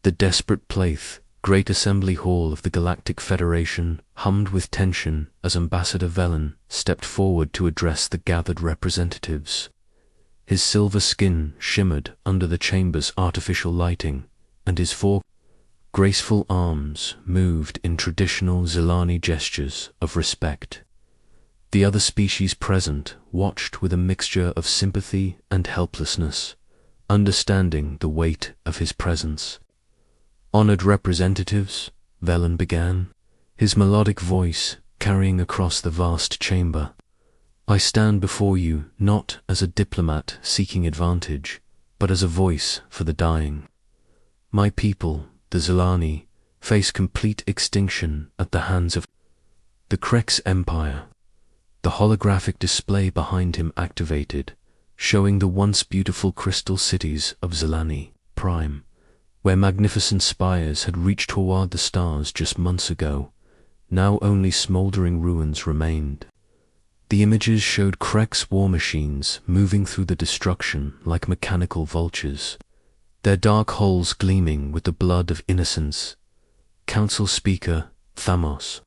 The desperate Plaith, great assembly hall of the Galactic Federation, hummed with tension as Ambassador Velen stepped forward to address the gathered representatives. His silver skin shimmered under the chamber's artificial lighting, and his four graceful arms moved in traditional Zilani gestures of respect. The other species present watched with a mixture of sympathy and helplessness, understanding the weight of his presence. "Honored representatives," Velen began, his melodic voice carrying across the vast chamber, "I stand before you not as a diplomat seeking advantage, but as a voice for the dying. My people, the Zilani, face complete extinction at the hands of the Krex Empire." The holographic display behind him activated, showing the once beautiful crystal cities of Zilani Prime, where magnificent spires had reached toward the stars just months ago. Now only smoldering ruins remained. The images showed Krex war machines moving through the destruction like mechanical vultures, their dark holes gleaming with the blood of innocents. Council Speaker Thamos,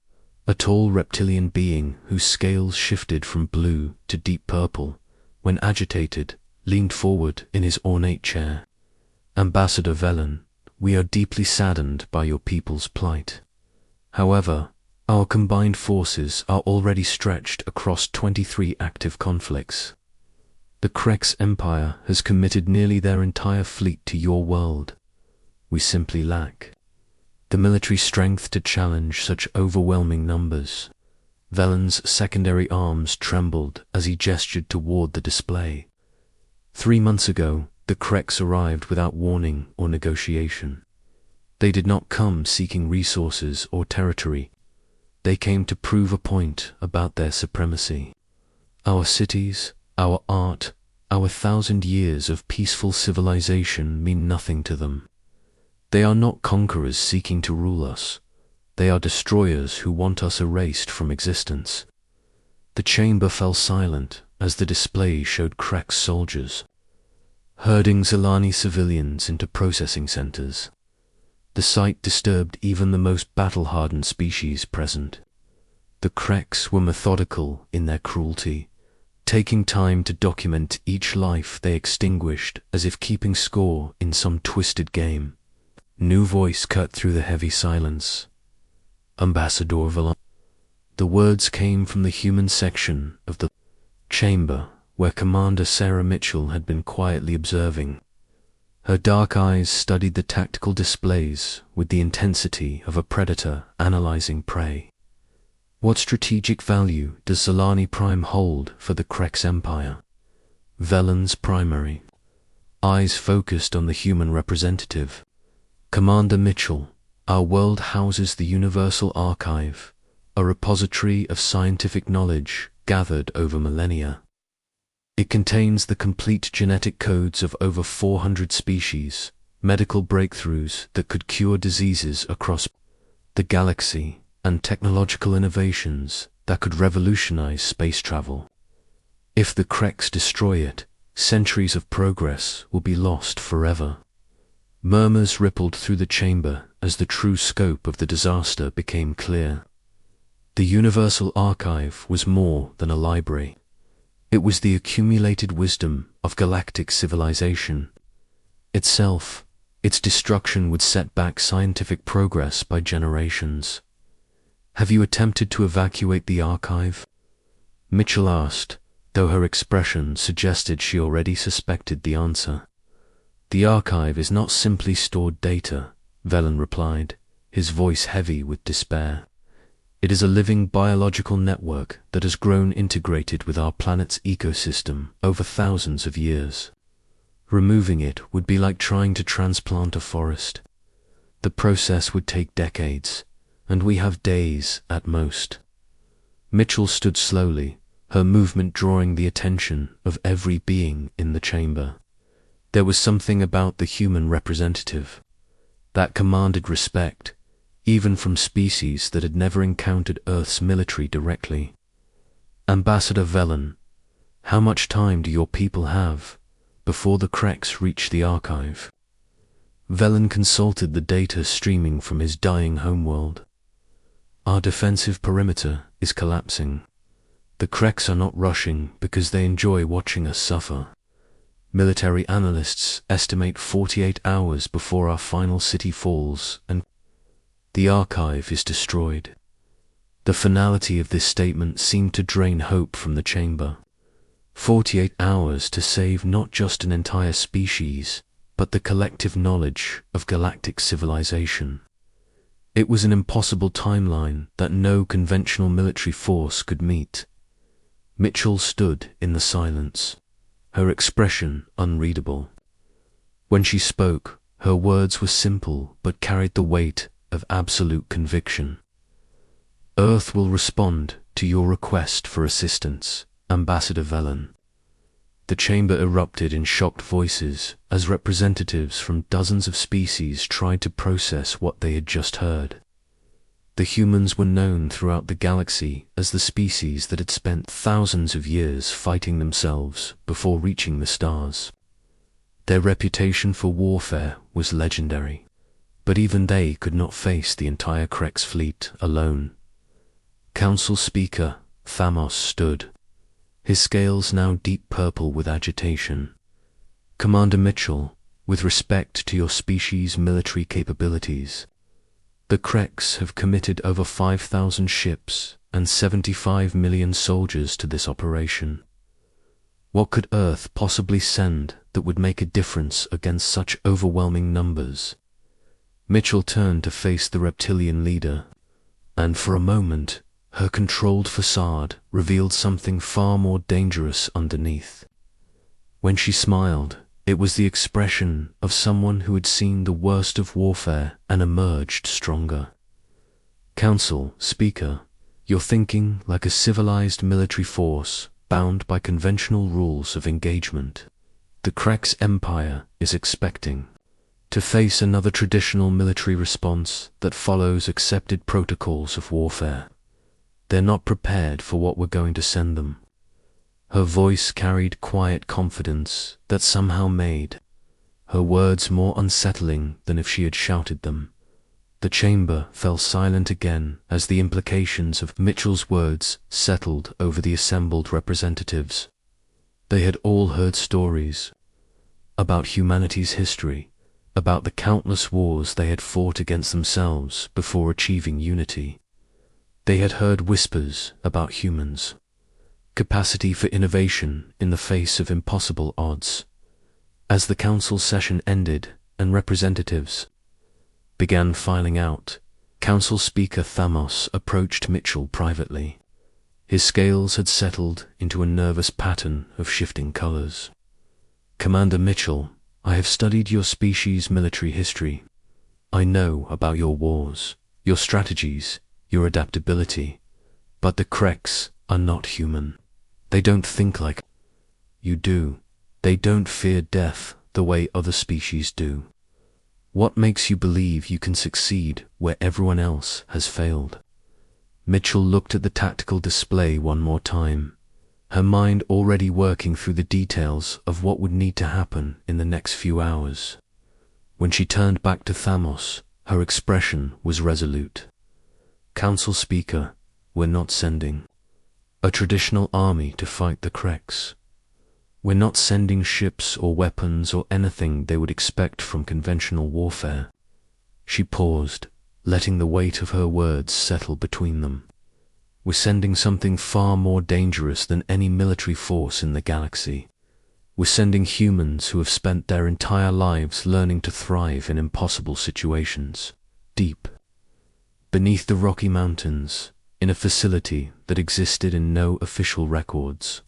a tall reptilian being whose scales shifted from blue to deep purple when agitated, leaned forward in his ornate chair. "Ambassador Velen, we are deeply saddened by your people's plight. However, our combined forces are already stretched across 23 active conflicts. The Krex Empire has committed nearly their entire fleet to your world. We simply lack the military strength to challenge such overwhelming numbers." Velen's secondary arms trembled as he gestured toward the display. 3 months ago, the Krex arrived without warning or negotiation. They did not come seeking resources or territory. They came to prove a point about their supremacy. Our cities, our art, our 1,000 years of peaceful civilization mean nothing to them. They are not conquerors seeking to rule us. They are destroyers who want us erased from existence. The chamber fell silent as the display showed Krex soldiers herding Zilani civilians into processing centers. The sight disturbed even the most battle-hardened species present. The Krex were methodical in their cruelty, taking time to document each life they extinguished as if keeping score in some twisted game. New voice cut through the heavy silence. "Ambassador Velen." The words came from the human section of the chamber where Commander Sarah Mitchell had been quietly observing. Her dark eyes studied the tactical displays with the intensity of a predator analyzing prey. "What strategic value does Zilani Prime hold for the Krex Empire?" Velen's primary eyes focused on the human representative. "Commander Mitchell, our world houses the Universal Archive, a repository of scientific knowledge gathered over millennia. It contains the complete genetic codes of over 400 species, medical breakthroughs that could cure diseases across the galaxy, and technological innovations that could revolutionize space travel. If the Krex destroy it, centuries of progress will be lost forever." Murmurs rippled through the chamber as the true scope of the disaster became clear. The Universal Archive was more than a library. It was the accumulated wisdom of galactic civilization. Itself, its destruction would set back scientific progress by generations. "Have you attempted to evacuate the archive?" Mitchell asked, though her expression suggested she already suspected the answer. "The archive is not simply stored data," Velen replied, his voice heavy with despair. "It is a living biological network that has grown integrated with our planet's ecosystem over thousands of years. Removing it would be like trying to transplant a forest. The process would take decades, and we have days at most." Mitchell stood slowly, her movement drawing the attention of every being in the chamber. There was something about the human representative that commanded respect, even from species that had never encountered Earth's military directly. "Ambassador Velen, how much time do your people have before the Krex reach the archive?" Velen consulted the data streaming from his dying homeworld. Our defensive perimeter is collapsing. The Kreks are not rushing because they enjoy watching us suffer. Military analysts estimate 48 hours before our final city falls and the archive is destroyed. The finality of this statement seemed to drain hope from the chamber. 48 hours to save not just an entire species, but the collective knowledge of galactic civilization. It was an impossible timeline that no conventional military force could meet. Mitchell stood in the silence, her expression unreadable. When she spoke, her words were simple but carried the weight of absolute conviction. Earth will respond to your request for assistance, Ambassador Velen. The chamber erupted in shocked voices as representatives from dozens of species tried to process what they had just heard. The humans were known throughout the galaxy as the species that had spent thousands of years fighting themselves before reaching the stars. Their reputation for warfare was legendary, but even they could not face the entire Kreks fleet alone. Council Speaker Thamos stood, his scales now deep purple with agitation. Commander Mitchell, with respect to your species' military capabilities, the Kreks have committed over 5,000 ships and 75 million soldiers to this operation. What could Earth possibly send that would make a difference against such overwhelming numbers? Mitchell turned to face the reptilian leader, and for a moment, her controlled facade revealed something far more dangerous underneath. When she smiled, it was the expression of someone who had seen the worst of warfare and emerged stronger. Council Speaker, you're thinking like a civilized military force bound by conventional rules of engagement. The Kreks Empire is expecting to face another traditional military response that follows accepted protocols of warfare. They're not prepared for what we're going to send them. Her voice carried quiet confidence that somehow made her words more unsettling than if she had shouted them. The chamber fell silent again as the implications of Mitchell's words settled over the assembled representatives. They had all heard stories about humanity's history, about the countless wars they had fought against themselves before achieving unity. They had heard whispers about humans, capacity for innovation in the face of impossible odds. As the council session ended and representatives began filing out, Council Speaker Thamos approached Mitchell privately. His scales had settled into a nervous pattern of shifting colors. Commander Mitchell, I have studied your species' military history. I know about your wars, your strategies, your adaptability, but the Kreks are not human. They don't think like you do. They don't fear death the way other species do. What makes you believe you can succeed where everyone else has failed? Mitchell looked at the tactical display one more time, her mind already working through the details of what would need to happen in the next few hours. When she turned back to Thamos, her expression was resolute. Council Speaker, we're not sending a traditional army to fight the Kreks. We're not sending ships or weapons or anything they would expect from conventional warfare. She paused, letting the weight of her words settle between them. We're sending something far more dangerous than any military force in the galaxy. We're sending humans who have spent their entire lives learning to thrive in impossible situations, deep beneath the Rocky Mountains, in a facility that existed in no official records.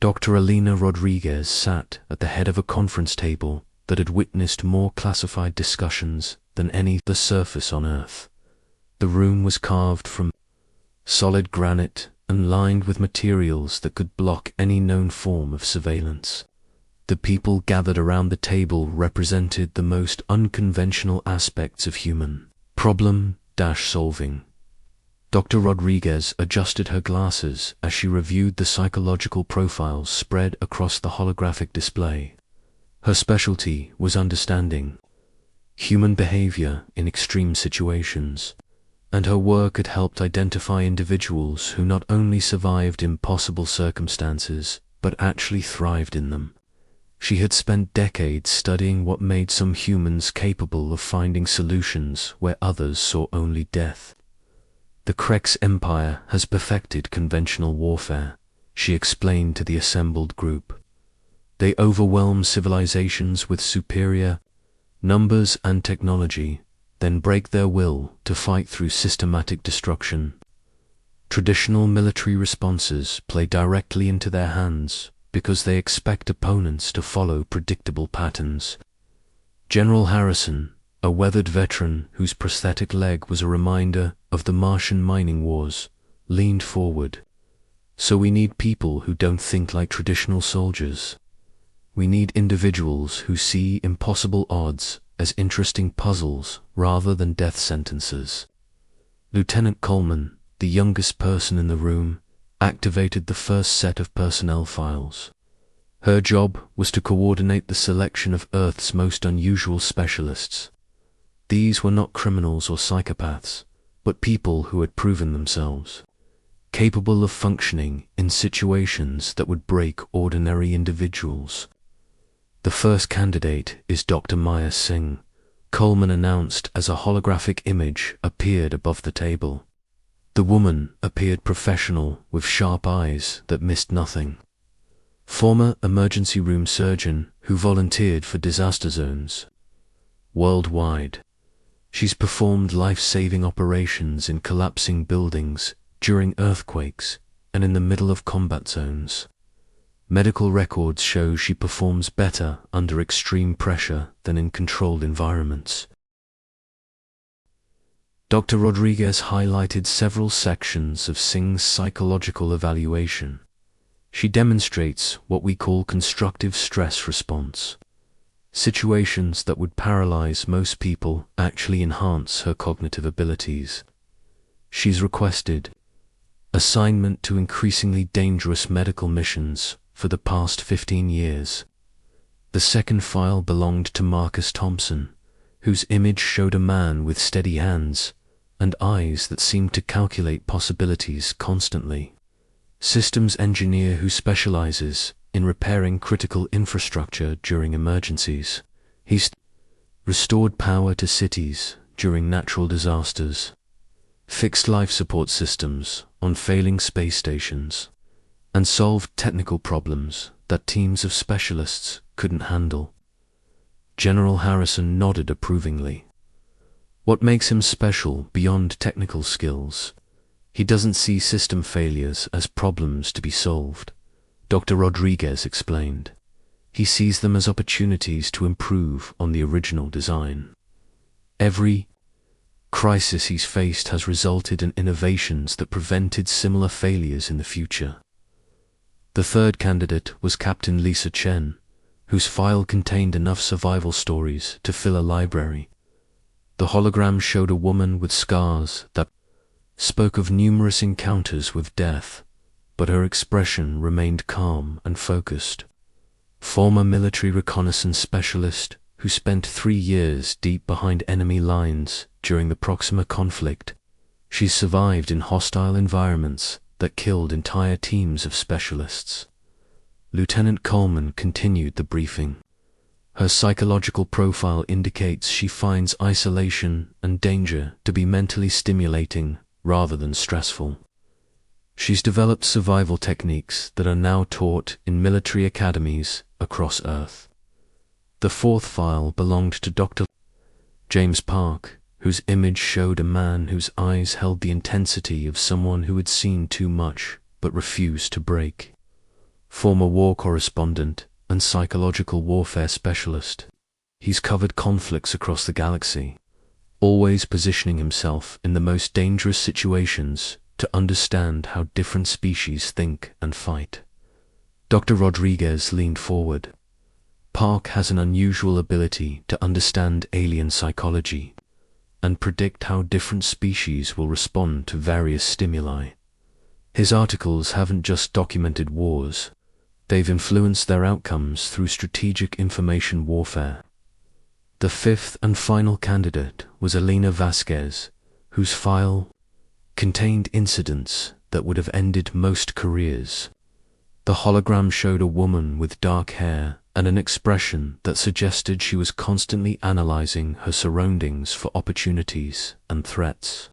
Dr. Alina Rodriguez sat at the head of a conference table that had witnessed more classified discussions than any the surface on Earth. The room was carved from solid granite and lined with materials that could block any known form of surveillance. The people gathered around the table represented the most unconventional aspects of human problem-solving. Dr. Rodriguez adjusted her glasses as she reviewed the psychological profiles spread across the holographic display. Her specialty was understanding human behavior in extreme situations, and her work had helped identify individuals who not only survived impossible circumstances, but actually thrived in them. She had spent decades studying what made some humans capable of finding solutions where others saw only death. The Krex Empire has perfected conventional warfare, she explained to the assembled group. They overwhelm civilizations with superior numbers and technology, then break their will to fight through systematic destruction. Traditional military responses play directly into their hands because they expect opponents to follow predictable patterns. General Harrison, a weathered veteran whose prosthetic leg was a reminder of the Martian mining wars, leaned forward. So we need people who don't think like traditional soldiers. We need individuals who see impossible odds as interesting puzzles rather than death sentences. Lieutenant Coleman, the youngest person in the room, activated the first set of personnel files. Her job was to coordinate the selection of Earth's most unusual specialists. These were not criminals or psychopaths, but people who had proven themselves capable of functioning in situations that would break ordinary individuals. The first candidate is Dr. Maya Singh, Coleman announced as a holographic image appeared above the table. The woman appeared professional with sharp eyes that missed nothing. Former emergency room surgeon who volunteered for disaster zones worldwide. She's performed life-saving operations in collapsing buildings, during earthquakes, and in the middle of combat zones. Medical records show she performs better under extreme pressure than in controlled environments. Dr. Rodriguez highlighted several sections of Singh's psychological evaluation. She demonstrates what we call constructive stress response. Situations that would paralyze most people actually enhance her cognitive abilities. She's requested assignment to increasingly dangerous medical missions for the past 15 years. The second file belonged to Marcus Thompson, whose image showed a man with steady hands and eyes that seemed to calculate possibilities constantly. Systems engineer who specializes in repairing critical infrastructure during emergencies. He's restored power to cities during natural disasters, fixed life support systems on failing space stations, and solved technical problems that teams of specialists couldn't handle. General Harrison nodded approvingly. What makes him special beyond technical skills? He doesn't see system failures as problems to be solved, Dr. Rodriguez explained. He sees them as opportunities to improve on the original design. Every crisis he's faced has resulted in innovations that prevented similar failures in the future. The third candidate was Captain Lisa Chen, whose file contained enough survival stories to fill a library. The hologram showed a woman with scars that spoke of numerous encounters with death, but her expression remained calm and focused. Former military reconnaissance specialist who spent 3 years deep behind enemy lines during the Proxima conflict. She survived in hostile environments that killed entire teams of specialists. Lieutenant Coleman continued the briefing. Her psychological profile indicates she finds isolation and danger to be mentally stimulating rather than stressful. She's developed survival techniques that are now taught in military academies across Earth. The fourth file belonged to Dr. James Park, whose image showed a man whose eyes held the intensity of someone who had seen too much but refused to break. Former war correspondent and psychological warfare specialist, he's covered conflicts across the galaxy, always positioning himself in the most dangerous situations to understand how different species think and fight. Dr. Rodriguez leaned forward. Park has an unusual ability to understand alien psychology and predict how different species will respond to various stimuli. His articles haven't just documented wars, they've influenced their outcomes through strategic information warfare. The fifth and final candidate was Elena Vasquez, whose file contained incidents that would have ended most careers. The hologram showed a woman with dark hair and an expression that suggested she was constantly analyzing her surroundings for opportunities and threats.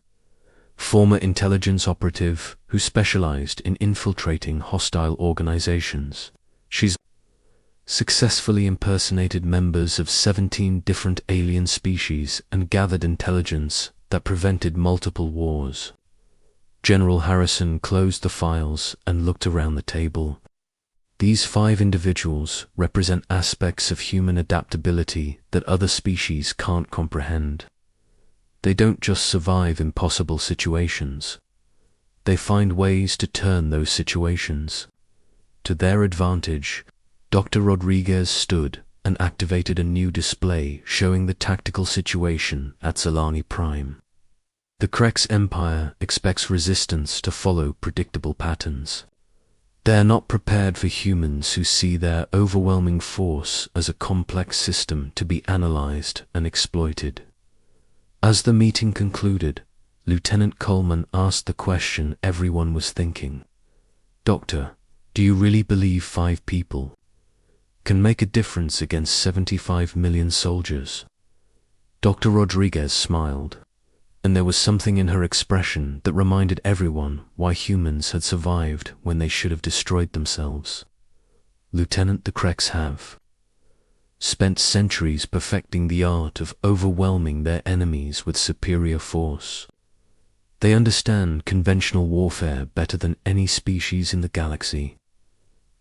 Former intelligence operative who specialized in infiltrating hostile organizations. She's successfully impersonated members of 17 different alien species and gathered intelligence that prevented multiple wars. General Harrison closed the files and looked around the table. These 5 individuals represent aspects of human adaptability that other species can't comprehend. They don't just survive impossible situations. They find ways to turn those situations to their advantage. Dr. Rodriguez stood and activated a new display showing the tactical situation at Zalani Prime. The Krex Empire expects resistance to follow predictable patterns. They are not prepared for humans who see their overwhelming force as a complex system to be analyzed and exploited. As the meeting concluded, Lieutenant Coleman asked the question everyone was thinking. "Doctor, do you really believe 5 people can make a difference against 75 million soldiers?" Dr. Rodriguez smiled, and there was something in her expression that reminded everyone why humans had survived when they should have destroyed themselves. "Lieutenant, the Krex have spent centuries perfecting the art of overwhelming their enemies with superior force. They understand conventional warfare better than any species in the galaxy."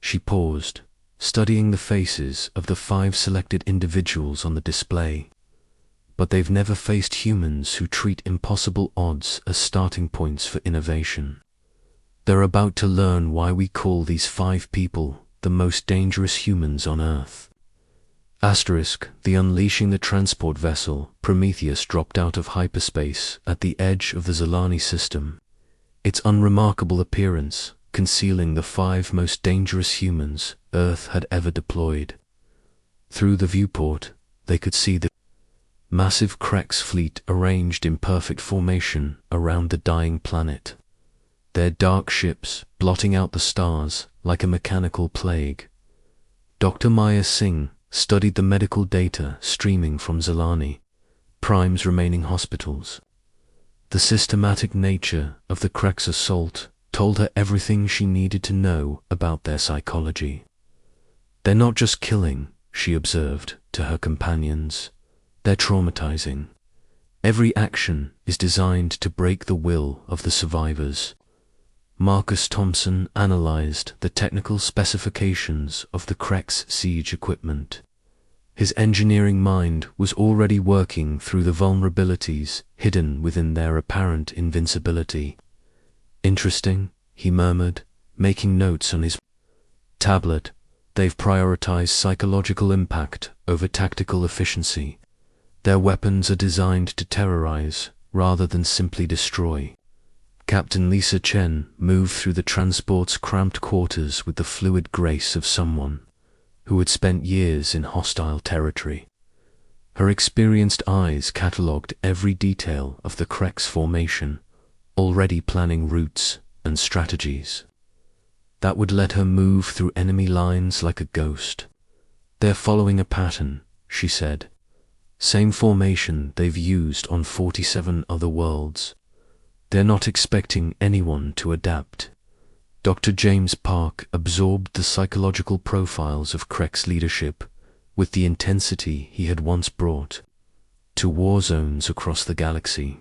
She paused, studying the faces of the 5 selected individuals on the display. "But they've never faced humans who treat impossible odds as starting points for innovation. They're about to learn why we call these 5 people the most dangerous humans on Earth." The unleashing the transport vessel Prometheus dropped out of hyperspace at the edge of the Zalani system, its unremarkable appearance concealing the 5 most dangerous humans Earth had ever deployed. Through the viewport, they could see the massive Krex fleet arranged in perfect formation around the dying planet, their dark ships blotting out the stars like a mechanical plague. Dr. Maya Singh studied the medical data streaming from Zalani Prime's remaining hospitals. The systematic nature of the Krex assault told her everything she needed to know about their psychology. "They're not just killing," she observed to her companions. "They're traumatizing. Every action is designed to break the will of the survivors." Marcus Thompson analyzed the technical specifications of the Krex siege equipment. His engineering mind was already working through the vulnerabilities hidden within their apparent invincibility. "Interesting," he murmured, making notes on his tablet. "They've prioritized psychological impact over tactical efficiency. Their weapons are designed to terrorize rather than simply destroy." Captain Lisa Chen moved through the transport's cramped quarters with the fluid grace of someone who had spent years in hostile territory. Her experienced eyes catalogued every detail of the Krex formation, already planning routes and strategies that would let her move through enemy lines like a ghost. "They're following a pattern," she said. "Same formation they've used on 47 other worlds. They're not expecting anyone to adapt." Dr. James Park absorbed the psychological profiles of Krex leadership with the intensity he had once brought to war zones across the galaxy.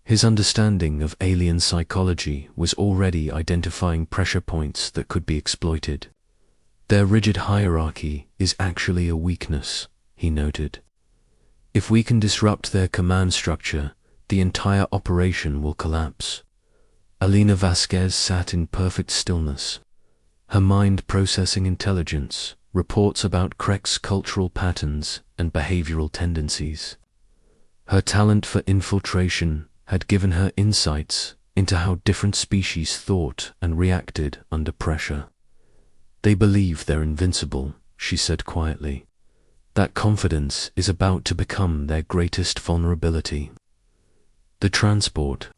His understanding of alien psychology was already identifying pressure points that could be exploited. "Their rigid hierarchy is actually a weakness," he noted. "If we can disrupt their command structure, the entire operation will collapse." Elena Vasquez sat in perfect stillness, her mind processing intelligence, reports about Krex cultural patterns and behavioral tendencies. Her talent for infiltration had given her insights into how different species thought and reacted under pressure. "They believe they're invincible," she said quietly. That confidence is about to become their greatest vulnerability. The transport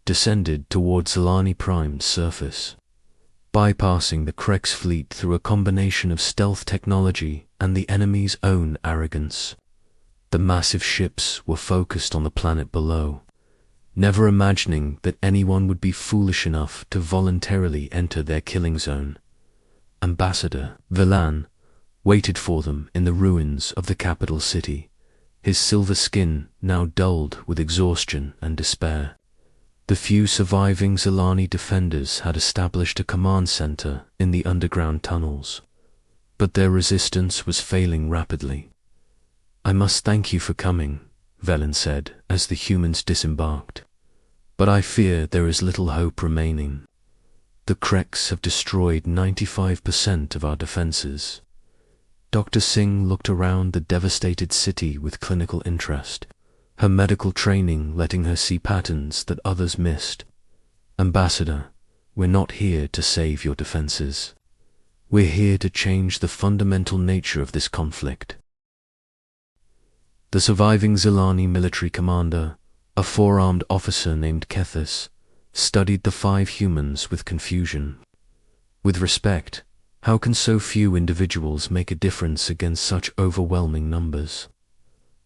descended towards Zalani Prime's surface, bypassing the Krek's fleet through a combination of stealth technology and the enemy's own arrogance. The massive ships were focused on the planet below, never imagining that anyone would be foolish enough to voluntarily enter their killing zone. Ambassador Villan waited for them in the ruins of the capital city, his silver skin now dulled with exhaustion and despair. The few surviving Zalani defenders had established a command center in the underground tunnels, but their resistance was failing rapidly. "I must thank you for coming," Velen said as the humans disembarked, "but I fear there is little hope remaining. The Kreks have destroyed 95% of our defenses." Dr. Singh looked around the devastated city with clinical interest, her medical training letting her see patterns that others missed. "Ambassador, we're not here to save your defenses. We're here to change the fundamental nature of this conflict." The surviving Zalani military commander, a four-armed officer named Kethis, studied the 5 humans with confusion. With respect, how can so few individuals make a difference against such overwhelming numbers?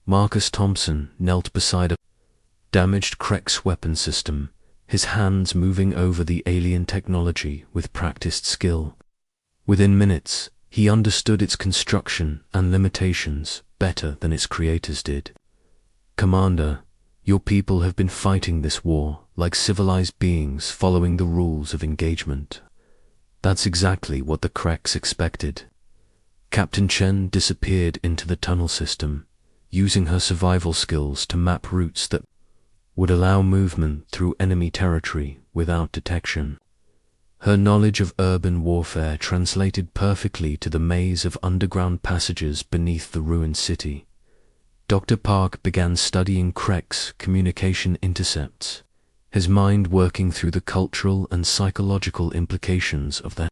Marcus Thompson knelt beside a damaged Krek's weapon system, his hands moving over the alien technology with practiced skill. Within minutes, he understood its construction and limitations better than its creators did. "Commander, your people have been fighting this war like civilized beings following the rules of engagement." That's exactly what the Kreks expected. Captain Chen disappeared into the tunnel system, using her survival skills to map routes that would allow movement through enemy territory without detection. Her knowledge of urban warfare translated perfectly to the maze of underground passages beneath the ruined city. Dr. Park began studying Krek's communication intercepts, his mind working through the cultural and psychological implications of their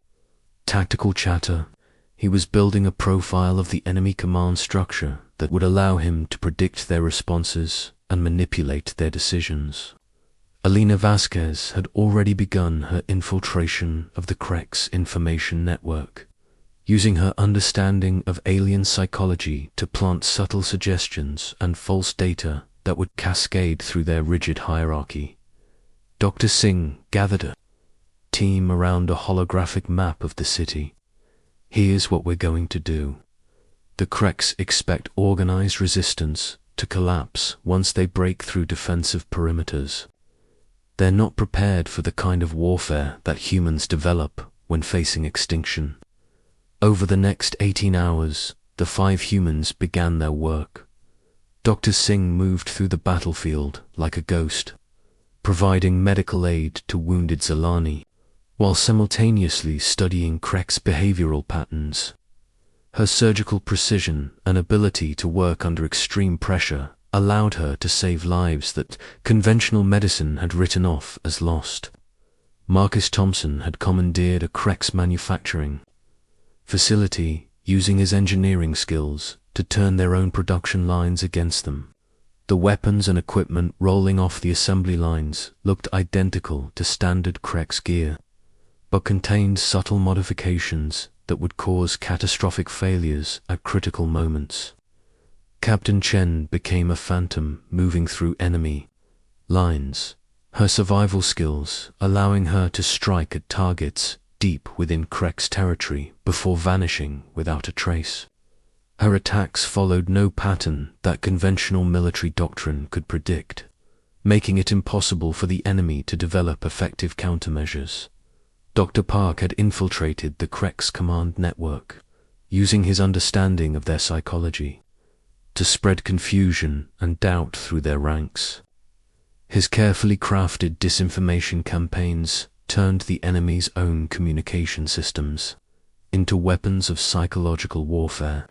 tactical chatter. He was building a profile of the enemy command structure that would allow him to predict their responses and manipulate their decisions. Alina Vasquez had already begun her infiltration of the Krek's information network, using her understanding of alien psychology to plant subtle suggestions and false data that would cascade through their rigid hierarchy. Dr. Singh gathered a team around a holographic map of the city. "Here's what we're going to do. The Kreks expect organized resistance to collapse once they break through defensive perimeters. They're not prepared for the kind of warfare that humans develop when facing extinction." Over the next 18 hours, the 5 humans began their work. Dr. Singh moved through the battlefield like a ghost, providing medical aid to wounded Zalani, while simultaneously studying Krek's behavioral patterns. Her surgical precision and ability to work under extreme pressure allowed her to save lives that conventional medicine had written off as lost. Marcus Thompson had commandeered a Krek's manufacturing facility, using his engineering skills to turn their own production lines against them. The weapons and equipment rolling off the assembly lines looked identical to standard Krek's gear, but contained subtle modifications that would cause catastrophic failures at critical moments. Captain Chen became a phantom moving through enemy lines, her survival skills allowing her to strike at targets deep within Krek's territory before vanishing without a trace. Her attacks followed no pattern that conventional military doctrine could predict, making it impossible for the enemy to develop effective countermeasures. Dr. Park had infiltrated the Krek's command network, using his understanding of their psychology to spread confusion and doubt through their ranks. His carefully crafted disinformation campaigns turned the enemy's own communication systems into weapons of psychological warfare.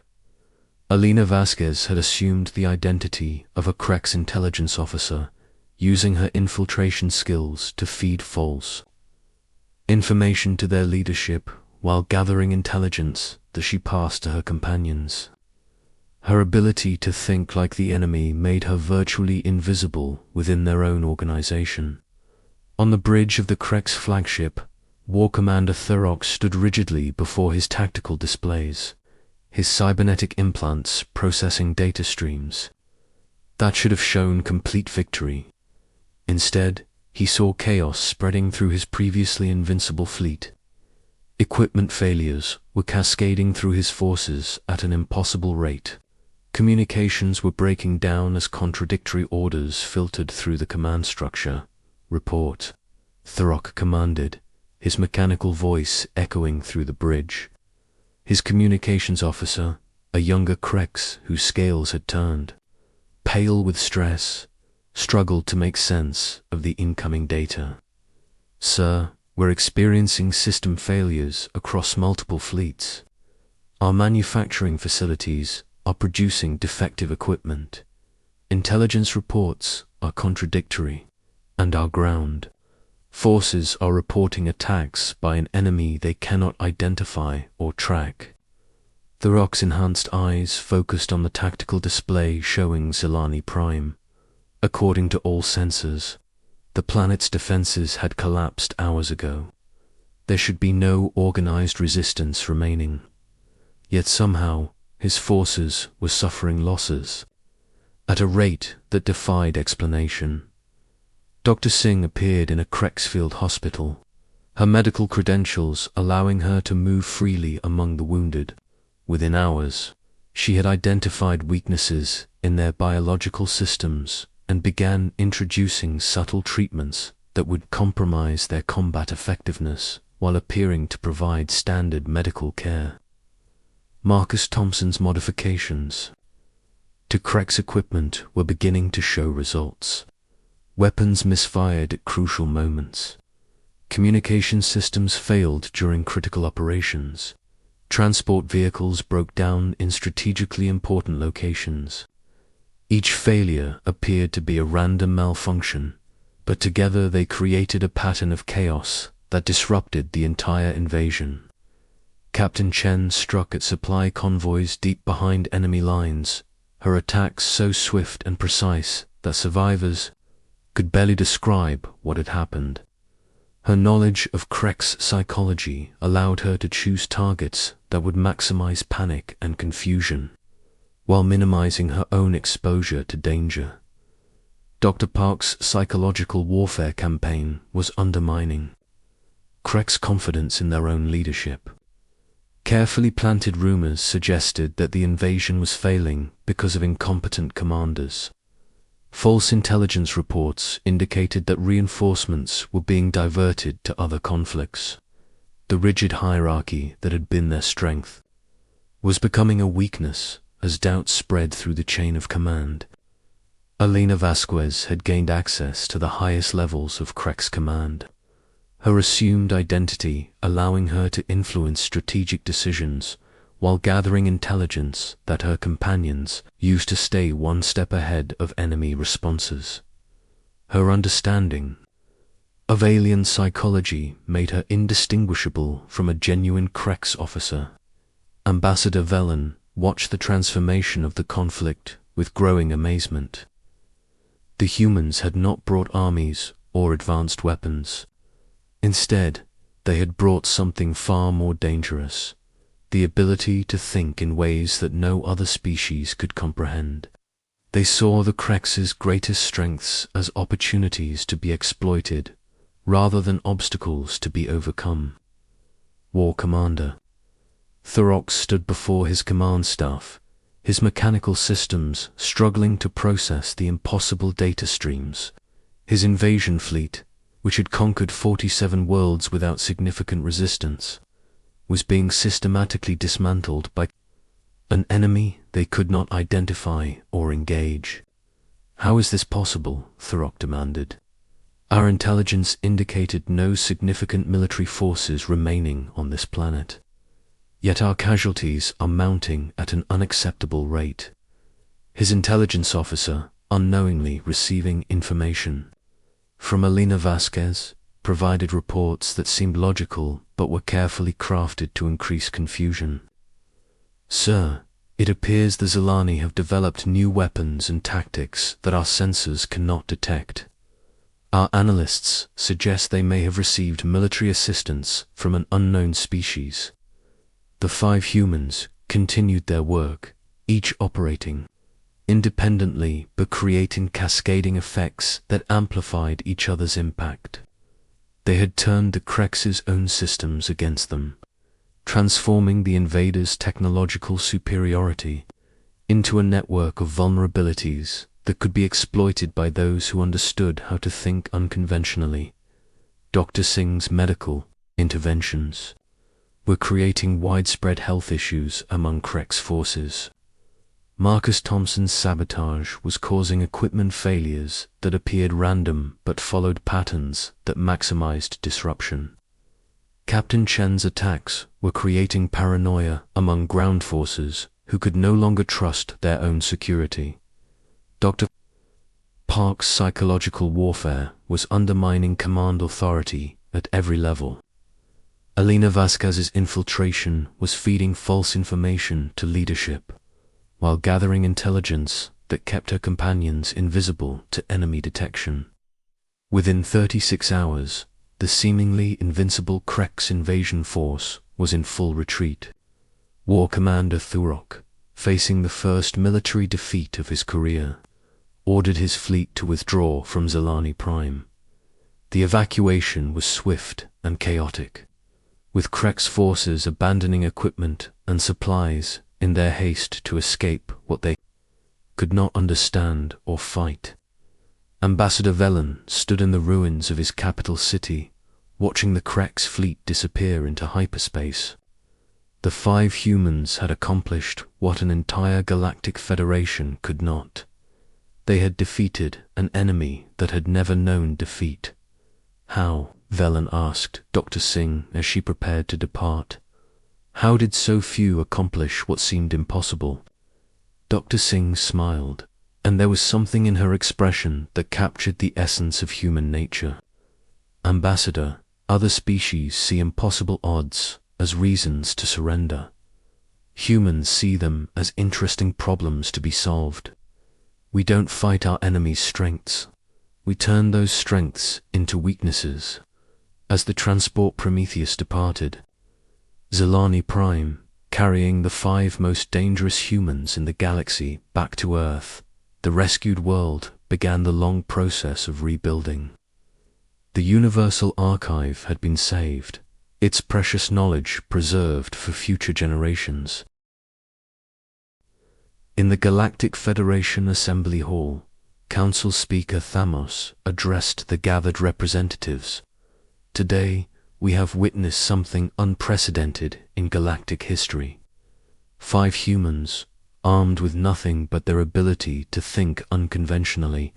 Alina Vasquez had assumed the identity of a Krek's intelligence officer, using her infiltration skills to feed false information to their leadership while gathering intelligence that she passed to her companions. Her ability to think like the enemy made her virtually invisible within their own organization. On the bridge of the Krex flagship, War Commander Thurok stood rigidly before his tactical displays, his cybernetic implants processing data streams. That should have shown complete victory. Instead, he saw chaos spreading through his previously invincible fleet. Equipment failures were cascading through his forces at an impossible rate. Communications were breaking down as contradictory orders filtered through the command structure. "Report," Thurok commanded, his mechanical voice echoing through the bridge. His communications officer, a younger Krex whose scales had turned, pale with stress, struggled to make sense of the incoming data. "Sir, we're experiencing system failures across multiple fleets. Our manufacturing facilities are producing defective equipment. Intelligence reports are contradictory, and our ground forces are reporting attacks by an enemy they cannot identify or track." Thurok's enhanced eyes focused on the tactical display showing Zilani Prime. According to all sensors, the planet's defenses had collapsed hours ago. There should be no organized resistance remaining. Yet somehow, his forces were suffering losses at a rate that defied explanation. Dr. Singh appeared in a Crexfield hospital, her medical credentials allowing her to move freely among the wounded. Within hours, she had identified weaknesses in their biological systems and began introducing subtle treatments that would compromise their combat effectiveness while appearing to provide standard medical care. Marcus Thompson's modifications to Krex equipment were beginning to show results. Weapons misfired at crucial moments. Communication systems failed during critical operations. Transport vehicles broke down in strategically important locations. Each failure appeared to be a random malfunction, but together they created a pattern of chaos that disrupted the entire invasion. Captain Chen struck at supply convoys deep behind enemy lines, her attacks so swift and precise that survivors could barely describe what had happened. Her knowledge of Krex psychology allowed her to choose targets that would maximize panic and confusion, while minimizing her own exposure to danger. Dr. Park's psychological warfare campaign was undermining Krex confidence in their own leadership. Carefully planted rumors suggested that the invasion was failing because of incompetent commanders. False intelligence reports indicated that reinforcements were being diverted to other conflicts. The rigid hierarchy that had been their strength was becoming a weakness as doubt spread through the chain of command. Alina Vasquez had gained access to the highest levels of Krex command, her assumed identity allowing her to influence strategic decisions while gathering intelligence that her companions used to stay one step ahead of enemy responses. Her understanding of alien psychology made her indistinguishable from a genuine Krex officer. Ambassador Velen watched the transformation of the conflict with growing amazement. The humans had not brought armies or advanced weapons. Instead, they had brought something far more dangerous: the ability to think in ways that no other species could comprehend. They saw the Krex's greatest strengths as opportunities to be exploited, rather than obstacles to be overcome. War Commander Thurok stood before his command staff, his mechanical systems struggling to process the impossible data streams. His invasion fleet, which had conquered 47 worlds without significant resistance, was being systematically dismantled by an enemy they could not identify or engage. "How is this possible?" Thurok demanded. "Our intelligence indicated no significant military forces remaining on this planet. Yet our casualties are mounting at an unacceptable rate." His intelligence officer unknowingly receiving information from Alina Vasquez provided reports that seemed logical but were carefully crafted to increase confusion. "Sir, It appears the Zilani have developed new weapons and tactics that our sensors cannot detect. Our analysts suggest they may have received military assistance from an unknown species. The 5 humans continued their work, each operating independently but creating cascading effects that amplified each other's impact. They had turned the Krex's own systems against them, transforming the invaders' technological superiority into a network of vulnerabilities that could be exploited by those who understood how to think unconventionally. Dr. Singh's medical interventions were creating widespread health issues among Krex forces. Marcus Thompson's sabotage was causing equipment failures that appeared random but followed patterns that maximized disruption. Captain Chen's attacks were creating paranoia among ground forces who could no longer trust their own security. Dr. Park's psychological warfare was undermining command authority at every level. Alina Vasquez's infiltration was feeding false information to leadership, while gathering intelligence that kept her companions invisible to enemy detection. Within 36 hours, the seemingly invincible Krex invasion force was in full retreat. War Commander Thurok, facing the first military defeat of his career, ordered his fleet to withdraw from Zilani Prime. The evacuation was swift and chaotic, with Krex forces abandoning equipment and supplies in their haste to escape what they could not understand or fight. Ambassador Velen stood in the ruins of his capital city, watching the Krex fleet disappear into hyperspace. The 5 humans had accomplished what an entire galactic federation could not. They had defeated an enemy that had never known defeat. How? Velen asked Dr. Singh as she prepared to depart. How did so few accomplish what seemed impossible? Dr. Singh smiled, and there was something in her expression that captured the essence of human nature. Ambassador, other species see impossible odds as reasons to surrender. Humans see them as interesting problems to be solved. We don't fight our enemies' strengths. We turn those strengths into weaknesses. As the transport Prometheus departed, Zilani Prime, carrying the 5 most dangerous humans in the galaxy back to Earth, the rescued world began the long process of rebuilding. The Universal Archive had been saved, its precious knowledge preserved for future generations. In the Galactic Federation Assembly Hall, Council Speaker Thamos addressed the gathered representatives. Today, we have witnessed something unprecedented in galactic history. 5 humans, armed with nothing but their ability to think unconventionally,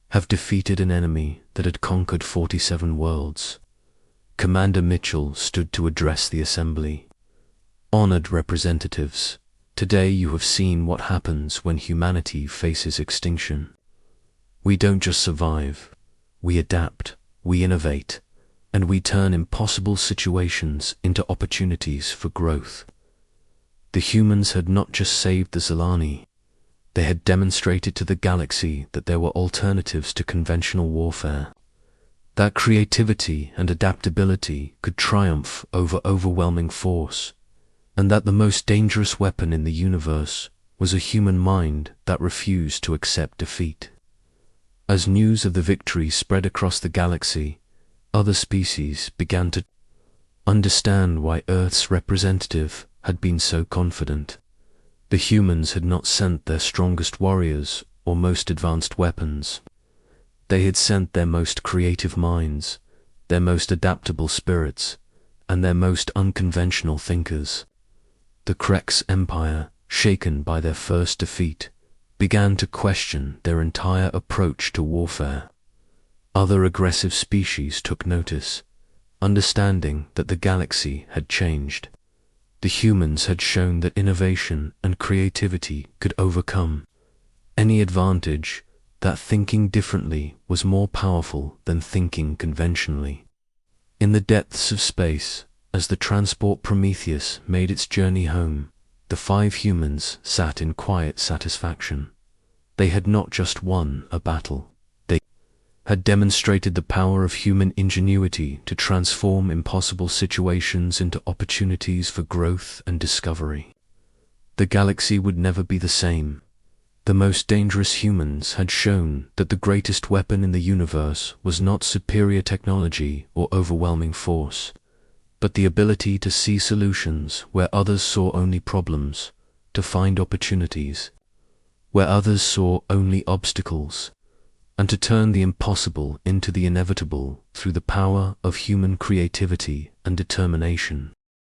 have defeated an enemy that had conquered 47 worlds. Commander Mitchell stood to address the assembly. Honored representatives, today you have seen what happens when humanity faces extinction. We don't just survive, we adapt, we innovate, and we turn impossible situations into opportunities for growth. The humans had not just saved the Zilani, they had demonstrated to the galaxy that there were alternatives to conventional warfare, that creativity and adaptability could triumph over overwhelming force, and that the most dangerous weapon in the universe was a human mind that refused to accept defeat. As news of the victory spread across the galaxy, other species began to understand why Earth's representative had been so confident. The humans had not sent their strongest warriors or most advanced weapons. They had sent their most creative minds, their most adaptable spirits, and their most unconventional thinkers. The Krex Empire, shaken by their first defeat, began to question their entire approach to warfare. Other aggressive species took notice, understanding that the galaxy had changed. The humans had shown that innovation and creativity could overcome any advantage, that thinking differently was more powerful than thinking conventionally. In the depths of space, as the transport Prometheus made its journey home, the 5 humans sat in quiet satisfaction. They had not just won a battle. They had demonstrated the power of human ingenuity to transform impossible situations into opportunities for growth and discovery. The galaxy would never be the same. The most dangerous humans had shown that the greatest weapon in the universe was not superior technology or overwhelming force, but the ability to see solutions where others saw only problems, to find opportunities where others saw only obstacles, and to turn the impossible into the inevitable through the power of human creativity and determination.